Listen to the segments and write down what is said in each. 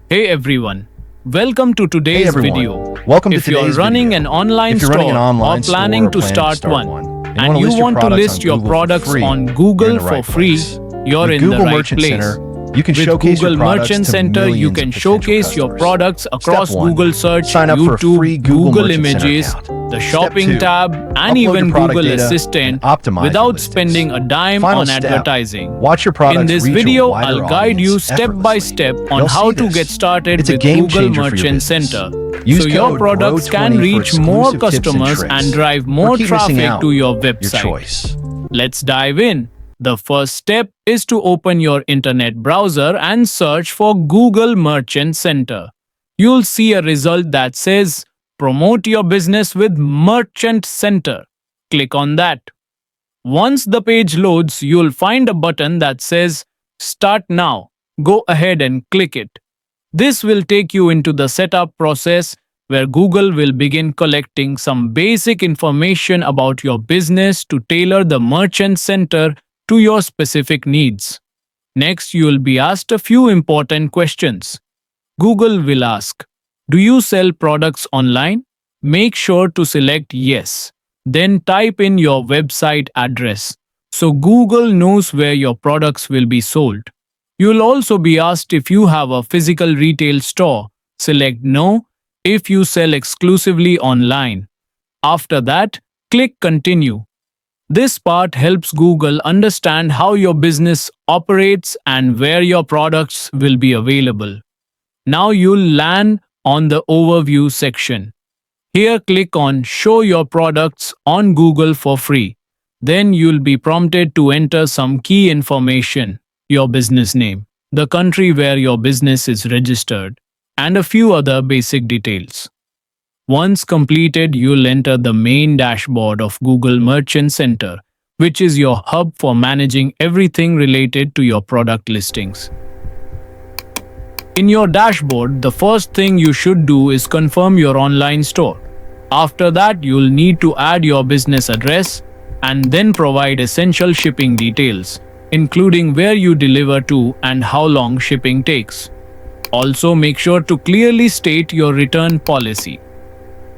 Hey everyone, welcome to Hey today's everyone, video. welcome to If you're today's running video. an online If you're running store an or online store planning or to planning start one, and and you want to list your products on Google you're in the for right free, place. you're With in Google the right Merchant place. Center, you can With showcase Google your products Merchant to Center, you millions can of potential showcase your customers. products across Step 1. Google Search, Sign up for a YouTube, free Google Google Merchant Center Images, account. the Step shopping 2. tab, and Upload even your product Google data Assistant and optimize your without listings. spending a dime Final on step, advertising. watch your products In this reach a video, wider I'll guide you audience step by effortlessly. step on You'll how see to this. get started It's a with game Google changer for your Merchant business. Center. Use So your code products can GROW20 for reach more exclusive tips and customers tricks. and drive Or more keep missing traffic out. to your Your website. choice. Let's dive in. The first step is to open your internet browser and search for Google Merchant Center. You'll see a result that says Promote your business with Merchant Center. Click on that. Once the page loads, you'll find a button that says Start Now. Go ahead and click it. This will take you into the setup process where Google will begin collecting some basic information about your business to tailor the Merchant Center to your specific needs. Next, you will be asked a few important questions. Google will ask, do you sell products online? Make sure to select yes. Then type in your website address so Google knows where your products will be sold. You'll also be asked if you have a physical retail store. Select no if you sell exclusively online. After that, click continue. This part helps Google understand how your business operates and where your products will be available. Now you'll land on the overview section. Here click on Show your products on Google for free. Then you'll be prompted to enter some key information, your business name, the country where your business is registered, and a few other basic details. Once completed, you'll enter the main dashboard of Google Merchant Center, which is your hub for managing everything related to your product listings. In your dashboard, the first thing you should do is confirm your online store. After that, you'll need to add your business address and then provide essential shipping details, including where you deliver to and how long shipping takes. Also, make sure to clearly state your return policy.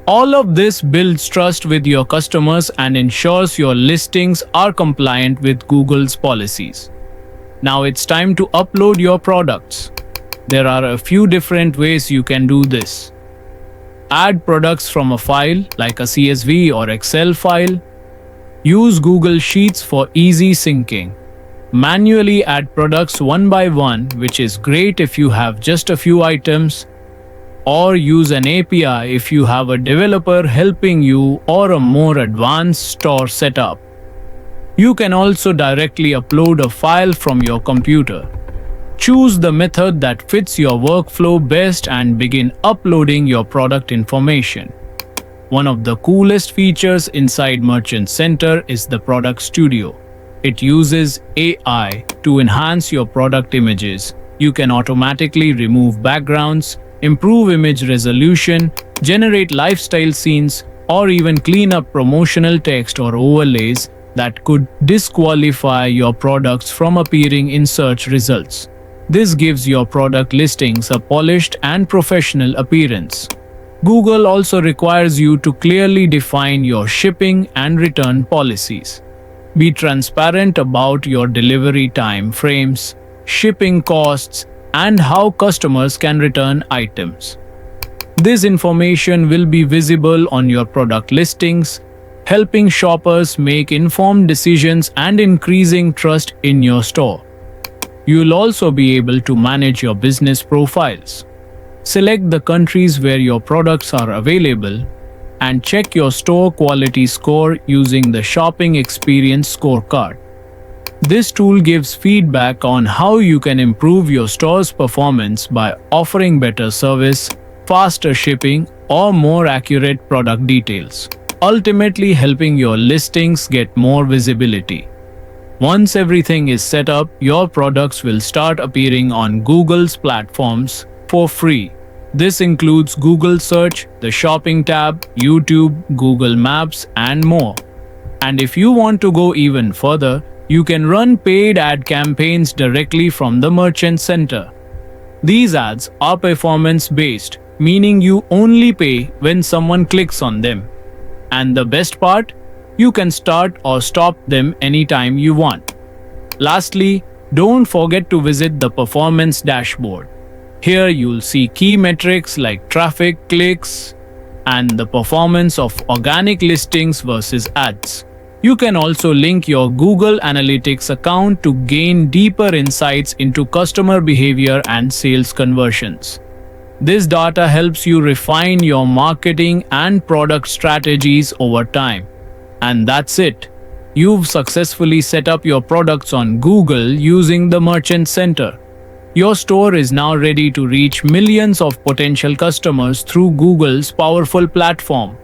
All of this builds trust with your customers and ensures your listings are compliant with Google's policies. Now it's time to upload your products. There are a few different ways you can do this. Add products from a file like a CSV or Excel file. Use Google Sheets for easy syncing. Manually add products one by one, which is great if you have just a few items. Or use an API if you have a developer helping you or a more advanced store setup. You can also directly upload a file from your computer. Choose the method that fits your workflow best and begin uploading your product information. One of the coolest features inside Merchant Center is the Product Studio. It uses AI to enhance your product images. You can automatically remove backgrounds, improve image resolution, generate lifestyle scenes, or even clean up promotional text or overlays that could disqualify your products from appearing in search results. This gives your product listings a polished and professional appearance. Google also requires you to clearly define your shipping and return policies. Be transparent about your delivery time frames, shipping costs, and how customers can return items. This information will be visible on your product listings, helping shoppers make informed decisions and increasing trust in your store. You'll also be able to manage your business profiles. Select the countries where your products are available and check your store quality score using the Shopping Experience Scorecard. This tool gives feedback on how you can improve your store's performance by offering better service, faster shipping, or more accurate product details, ultimately helping your listings get more visibility. Once everything is set up, your products will start appearing on Google's platforms for free. This includes Google Search, the Shopping tab, YouTube, Google Maps, and more. And if you want to go even further, you can run paid ad campaigns directly from the Merchant Center. These ads are performance based, meaning you only pay when someone clicks on them. And the best part? You can start or stop them anytime you want. Lastly, don't forget to visit the performance dashboard. Here you'll see key metrics like traffic, clicks, and the performance of organic listings versus ads. You can also link your Google Analytics account to gain deeper insights into customer behavior and sales conversions. This data helps you refine your marketing and product strategies over time. And that's it. You've successfully set up your products on Google using the Merchant Center. Your store is now ready to reach millions of potential customers through Google's powerful platform.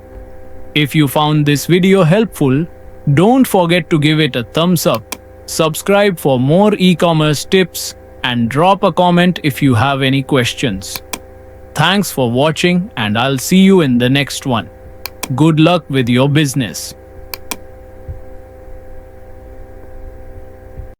If you found this video helpful, don't forget to give it a thumbs up, subscribe for more e-commerce tips, and drop a comment if you have any questions. Thanks for watching, and I'll see you in the next one. Good luck with your business.